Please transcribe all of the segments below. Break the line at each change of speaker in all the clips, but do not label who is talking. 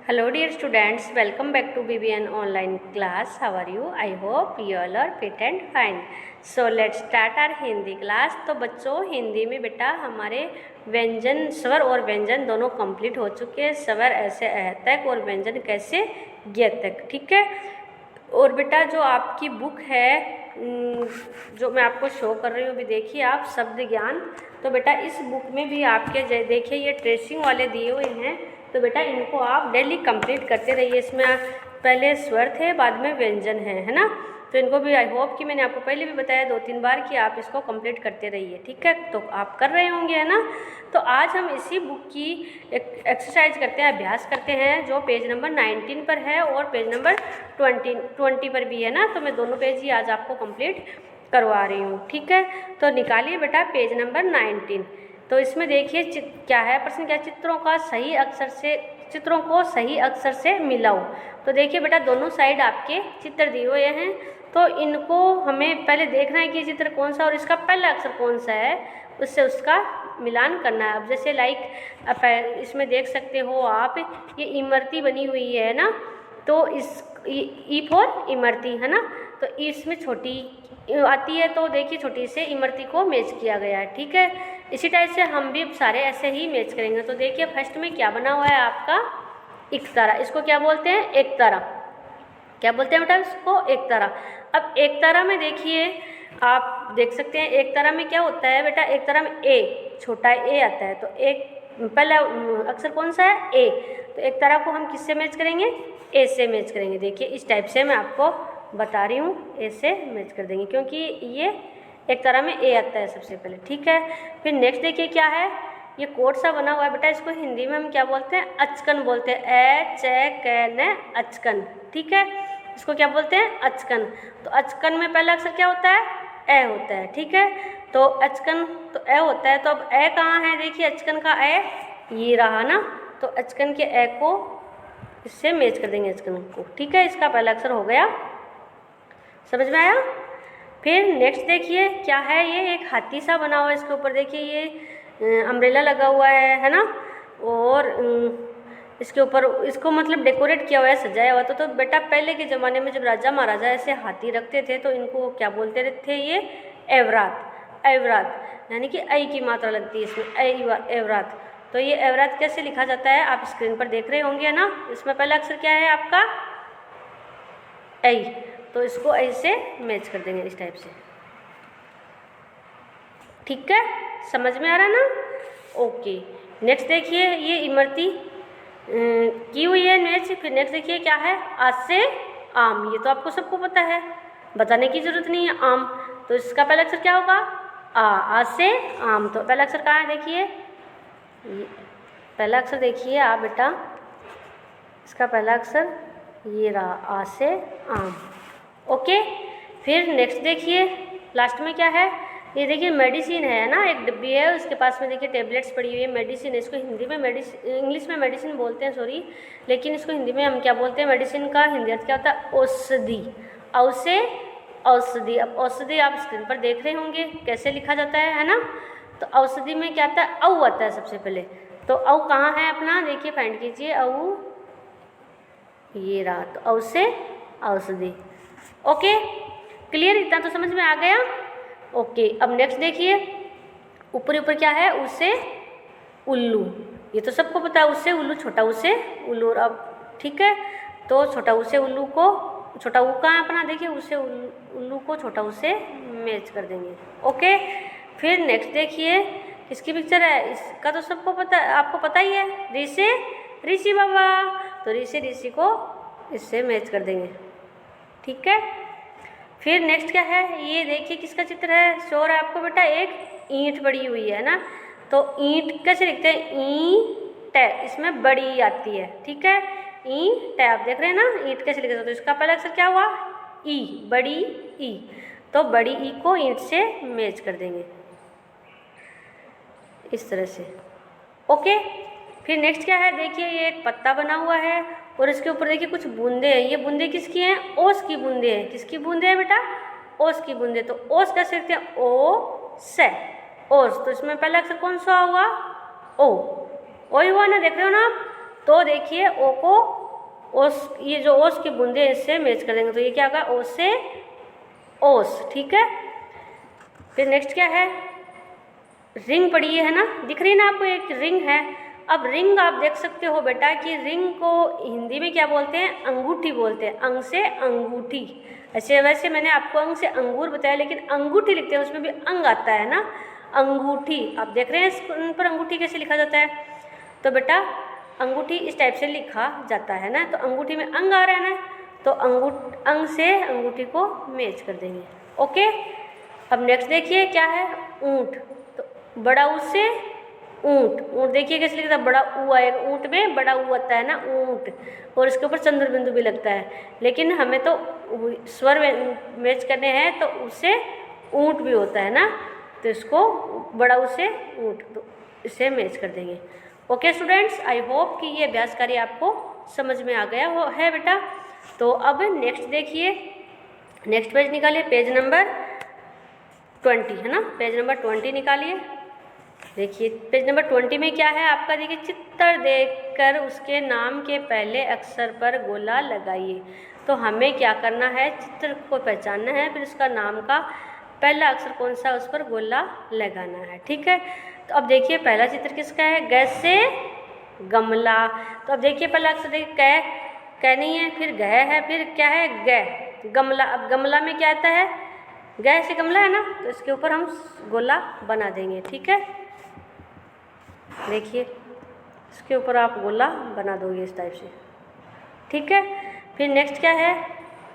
Hello dear students, welcome back to BBN online class. How are you? I hope you all are fit and fine. So let's start our Hindi class. तो बच्चों हिंदी में बेटा हमारे व्यंजन स्वर और व्यंजन दोनों कंप्लीट हो चुके हैं। स्वर ऐसे अ तक और व्यंजन कैसे य तक, ठीक है। और बेटा जो आपकी बुक है जो मैं आपको शो कर रही हूँ अभी देखिए आप, शब्द ज्ञान। तो बेटा इस बुक में भी आपके देखिए ये ट्रेसिंग वाले दिए हुए हैं, तो बेटा इनको आप डेली कंप्लीट करते रहिए। इसमें पहले स्वर थे, बाद में व्यंजन है ना। तो इनको भी आई होप कि मैंने आपको पहले भी बताया 2-3 बार कि आप इसको कंप्लीट करते रहिए, ठीक है। तो आप कर रहे होंगे, है ना। तो आज हम इसी बुक की एक्सरसाइज करते हैं, अभ्यास करते हैं, जो पेज नंबर 19 पर है और पेज नंबर 20 पर भी है ना। तो मैं दोनों पेज ही आज आपको कंप्लीट करवा रही हूँ, ठीक है। तो निकालिए बेटा पेज नंबर 19। तो इसमें देखिए क्या है प्रश्न, क्या चित्रों को सही अक्षर से मिलाओ। तो देखिए बेटा दोनों साइड आपके चित्र दिए हुए हैं, तो इनको हमें पहले देखना है कि चित्र कौन सा और इसका पहला अक्षर कौन सा है, उससे उसका मिलान करना है। अब जैसे लाइक इसमें देख सकते हो आप, ये इमरती बनी हुई है ना। तो इस ई फॉर इमरती है ना। तो इसमें छोटी आती है, तो देखिए छोटी से इमरती को मैच किया गया है, ठीक है। इसी टाइप से हम भी सारे ऐसे ही मैच करेंगे। तो देखिए फर्स्ट में क्या बना हुआ है आपका इकतारा। इसको क्या बोलते हैं? एकतारा। क्या बोलते हैं बेटा इसको? एकतारा। अब एकतारा में देखिए आप देख सकते हैं एकतारा में क्या होता है बेटा, एकतारा में ए, छोटा ए आता है। तो एक पहला अक्षर कौन सा है? ए। तो एकतारा को हम किससे मैच करेंगे? ए से मैच करेंगे। देखिए इस टाइप से मैं आपको बता रही हूँ, ए से मैच कर देंगे क्योंकि ये एकतारा में ए आता है सबसे पहले, ठीक है। फिर नेक्स्ट देखिए क्या है, ये कोड सा बना हुआ है बेटा, इसको हिंदी में हम क्या बोलते हैं? अचकन बोलते हैं। ए च क न अचकन, ठीक है। इसको क्या बोलते हैं? अचकन। तो अचकन में पहला अक्षर क्या होता है? ए होता है, ठीक है। तो अचकन तो ए होता है। तो अब ए कहाँ है? देखिए अचकन का ए ये रहा ना। तो अचकन के ए को इससे मैच कर देंगे, अचकन को, ठीक है। इसका पहला अक्षर हो गया, समझ में आया। फिर नेक्स्ट देखिए क्या है, ये एक हाथी सा बना हुआ है। इसके ऊपर देखिए ये अम्ब्रेला लगा हुआ है ना। और इसके ऊपर इसको मतलब डेकोरेट किया हुआ है, सजाया हुआ। तो बेटा पहले के ज़माने में जब राजा महाराजा ऐसे हाथी रखते थे तो इनको क्या बोलते थे? ये एवरात। एवरात यानी कि ऐ की मात्रा लगती है इसमें, एवरात। तो ये एवरात कैसे लिखा जाता है आप स्क्रीन पर देख रहे होंगे ना। इसमें पहला अक्षर क्या है आपका? ऐ। तो इसको ऐसे मैच कर देंगे इस टाइप से, ठीक है। समझ में आ रहा ना? ओके। नेक्स्ट देखिए ये इमरती की हुई है मैच। फिर नेक्स्ट देखिए क्या है, आज से आम। ये तो आपको सबको पता है, बताने की जरूरत नहीं है, आम। तो इसका पहला अक्षर क्या होगा? आ। आज से आम। तो पहला अक्षर कहाँ है? देखिए पहला अक्षर देखिए आप बेटा, इसका पहला अक्षर ये रहा, आ से आम, ओके। फिर नेक्स्ट देखिए लास्ट में क्या है, ये देखिए मेडिसिन है ना, एक डिब्बी है, उसके पास में देखिए टेबलेट्स पड़ी हुई है, मेडिसिन है। इसको हिंदी में इंग्लिश में मेडिसिन बोलते हैं, सॉरी, लेकिन इसको हिंदी में हम क्या बोलते हैं? मेडिसिन का हिंदी अर्थ क्या होता है? औषधि। औ से औषधि। अब औषधि आप स्क्रीन पर देख रहे होंगे कैसे लिखा जाता है ना। तो औषधि में क्या आता है? औ आता है सबसे पहले। तो औ कहाँ है अपना? देखिए फाइंड कीजिए, औ ये रहा। तो औ से औषधि, ओके। क्लियर? इतना तो समझ में आ गया, ओके। अब नेक्स्ट देखिए ऊपर ऊपर क्या है? उससे उल्लू। ये तो सबको पता है, उससे उल्लू, छोटा उससे उल्लू। और अब ठीक है, तो छोटा उससे उल्लू को, छोटा ऊ कहाँ है अपना? देखिए उससे उल्लू को छोटा उससे मैच कर देंगे, ओके। फिर नेक्स्ट देखिए किसकी पिक्चर है? इसका तो सबको पता, आपको पता ही है, ऋषि बाबा। तो ऋषि को इससे मैच कर देंगे, ठीक है। फिर नेक्स्ट क्या है, ये देखिए किसका चित्र है? शो रहा है आपको बेटा, एक ईंट पड़ी हुई है ना। तो ईंट कैसे लिखते हैं? ईंट, इसमें बड़ी आती है, ठीक है। ईंट, आप देख रहे हैं ना ईंट कैसे लिखा जाता है। तो इसका पहला अक्षर क्या हुआ? ई, बड़ी ई। तो बड़ी ई को ईंट से मैच कर देंगे इस तरह से, ओके। फिर नेक्स्ट क्या है, देखिए ये एक पत्ता बना हुआ है और इसके ऊपर देखिए कुछ बूंदे हैं। ये बूंदे किसकी हैं? ओस की बूंदे हैं। किसकी बूंदे हैं बेटा? ओस की बूंदे। तो ओस कैसे लिखते हैं? ओ से, ओस। तो इसमें पहला अक्षर कौन सा हुआ? ओ। ओ ही हुआ ना, देख रहे हो ना आप। तो देखिए ओ को ओस, ये जो ओस की बूंदे इससे मैच कर देंगे, तो ये क्या होगा, ओ से ओस, ठीक है। फिर नेक्स्ट क्या है, रिंग पड़ी है ना, दिख रही है ना आपको, एक रिंग है। अब रिंग आप देख सकते हो बेटा कि रिंग को हिंदी में क्या बोलते हैं, अंगूठी बोलते हैं, अंग से अंगूठी। ऐसे वैसे मैंने आपको अंग से अंगूर बताया, लेकिन अंगूठी लिखते हैं, उसमें भी अंग आता है ना, अंगूठी। आप देख रहे हैं इस पर अंगूठी कैसे लिखा जाता है, तो बेटा अंगूठी इस टाइप से लिखा जाता है ना, तो अंगूठी में अंग आ रहा है ना, तो अंग से अंगूठी को मैच कर देंगे। ओके, अब नेक्स्ट देखिए क्या है, ऊंट। तो बड़ा ऊ से ऊंट, ऊंट देखिए कैसे लिखता है, बड़ा ऊ आएगा, ऊंट में बड़ा ऊ आता है ना, ऊंट, और इसके ऊपर चंद्र बिंदु भी लगता है, लेकिन हमें तो स्वर मैच करने हैं, तो उससे ऊंट भी होता है ना, तो इसको बड़ा ऊ से ऊंट, तो इसे मैच कर देंगे। ओके स्टूडेंट्स, आई होप कि ये अभ्यास कार्य आपको समझ में आ गया है बेटा। तो अब नेक्स्ट देखिए, नेक्स्ट पेज निकालिए, पेज नंबर 20 है ना, पेज नंबर 20 निकालिए। देखिए पेज नंबर 20 में क्या है आपका, देखिए चित्र देखकर उसके नाम के पहले अक्षर पर गोला लगाइए। तो हमें क्या करना है, चित्र को पहचानना है, फिर उसका नाम का पहला अक्षर कौन सा उस पर गोला लगाना है, ठीक है। तो अब देखिए पहला चित्र किसका है, ग से गमला। तो अब देखिए पहला अक्षर देखिए क नहीं है, फिर गह है, फिर क्या है, ग, गमला। अब गमला में क्या आता है, ग से गमला है ना, तो इसके ऊपर हम गोला बना देंगे, ठीक है। देखिए इसके ऊपर आप गोला बना दोगे इस टाइप से, ठीक है। फिर नेक्स्ट क्या है,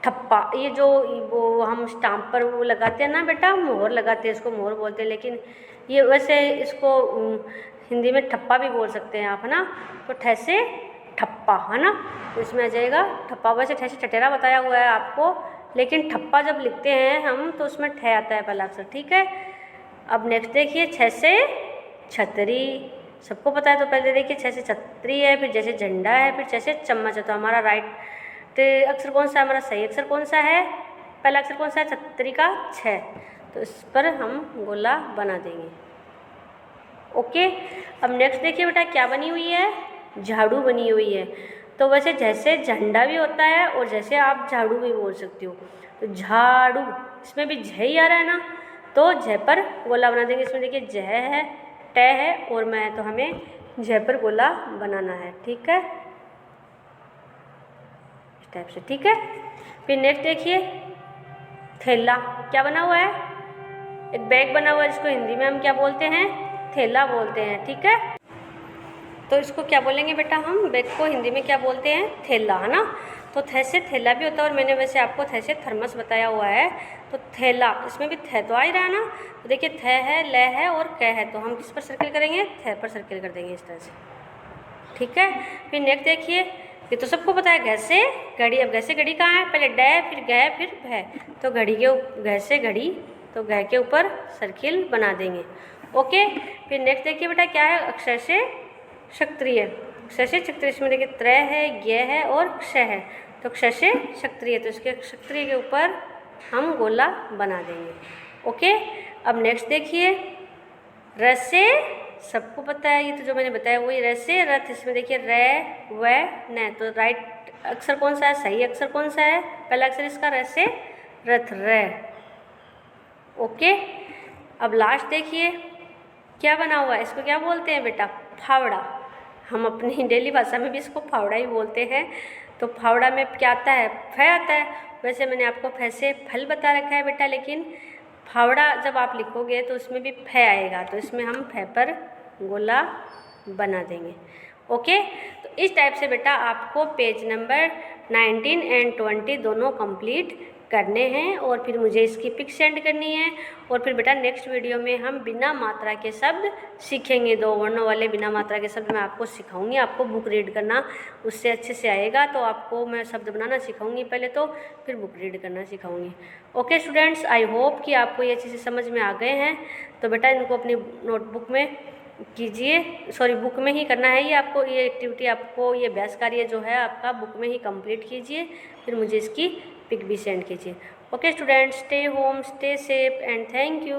ठप्पा। ये जो वो हम स्टाम्प पर वो लगाते हैं ना बेटा, मोहर लगाते हैं, इसको मोहर बोलते हैं, लेकिन ये वैसे इसको हिंदी में ठप्पा भी बोल सकते हैं आप, है ना। तो ठ से ठप्पा, है ना, तो इसमें आ जाएगा ठप्पा। वैसे ठ से ठठेरा बताया हुआ है आपको, लेकिन ठप्पा जब लिखते हैं हम तो उसमें ठ आता है पहला अक्षर, ठीक है। अब नेक्स्ट देखिए, छ से छतरी, सबको पता है। तो पहले देखिए छ से छतरी है, फिर जैसे झंडा है, फिर जैसे चम्मच है। तो हमारा राइट अक्षर कौन सा है, हमारा सही अक्षर कौन सा है, पहला अक्षर कौन सा है, छतरी का छ, तो इस पर हम गोला बना देंगे। ओके, अब नेक्स्ट देखिए बेटा क्या बनी हुई है, झाड़ू बनी हुई है। तो वैसे जैसे झंडा भी होता है और जैसे आप झाड़ू भी बोल सकते हो, तो झाड़ू, इसमें भी झ ही आ रहा है ना, तो झ पर गोला बना देंगे। इसमें देखिए झ है, ट है और मैं, तो हमें झ पर गोला बनाना है, ठीक है, इस टाइप से, ठीक है। फिर नेक्स्ट देखिए, थैला। क्या बना हुआ है, एक बैग बना हुआ है, जिसको हिंदी में हम क्या बोलते हैं, थैला बोलते हैं, ठीक है। तो इसको क्या बोलेंगे बेटा, हम बैग को हिंदी में क्या बोलते हैं, थैला, है ना। तो थ से थैला भी होता है, और मैंने वैसे आपको थ से थर्मस बताया हुआ है। तो थैला, इसमें भी थ तो आ ही रहा है ना। तो देखिए थ है, ल है और क है, तो हम किस पर सर्किल करेंगे, थ पर सर्किल कर देंगे इस तरह से, ठीक है। फिर नेक्स्ट देखिए, ये तो सबको पता है, घ से घड़ी। अब घ से घड़ी कहाँ है, पहले ड, फिर ग, फिर भ, तो घड़ी के घ से घड़ी, तो घ के ऊपर सर्किल बना देंगे। ओके, फिर नेक्स्ट देखिए बेटा क्या है, अक्षर से क्षत्रिय। अक्षर से क्षत्रिय, इसमें देखिए त्र है, य है और क्ष है, तो अक्षर से क्षत्रिय, तो इसके क्षत्रिय के ऊपर हम गोला बना देंगे। ओके, अब नेक्स्ट देखिए, र से, सबको पता है, ये तो जो मैंने बताया वही, र से रथ। इसमें देखिए र, व, न, तो राइट अक्षर कौन सा है, सही अक्षर कौन सा है, पहला अक्षर इसका र से रथ, र। ओके, अब लास्ट देखिए क्या बना हुआ है, इसको क्या बोलते हैं बेटा, फावड़ा। हम अपनी डेली भाषा में भी इसको फावड़ा ही बोलते हैं। तो फावड़ा में क्या आता है, फ आता है। वैसे मैंने आपको फ से फल बता रखा है बेटा, लेकिन फावड़ा जब आप लिखोगे तो उसमें भी फ आएगा, तो इसमें हम फ पर गोला बना देंगे। ओके, तो इस टाइप से बेटा आपको पेज नंबर 19 एंड 20 दोनों कंप्लीट करने हैं, और फिर मुझे इसकी पिक सेंड करनी है। और फिर बेटा नेक्स्ट वीडियो में हम बिना मात्रा के शब्द सीखेंगे, 2 वर्णों वाले बिना मात्रा के शब्द मैं आपको सिखाऊंगी। आपको बुक रीड करना उससे अच्छे से आएगा, तो आपको मैं शब्द बनाना सिखाऊंगी पहले, तो फिर बुक रीड करना सिखाऊंगी। ओके स्टूडेंट्स, आई होप कि आपको ये अच्छे से समझ में आ गए हैं। तो बेटा इनको अपनी नोटबुक में कीजिए, सॉरी बुक में ही करना है ये आपको, ये एक्टिविटी आपको, ये अभ्यास कार्य जो है आपका बुक में ही कंप्लीट कीजिए, फिर मुझे इसकी पिक भी सेंड कीजिए। Okay students, stay home, stay safe and thank you.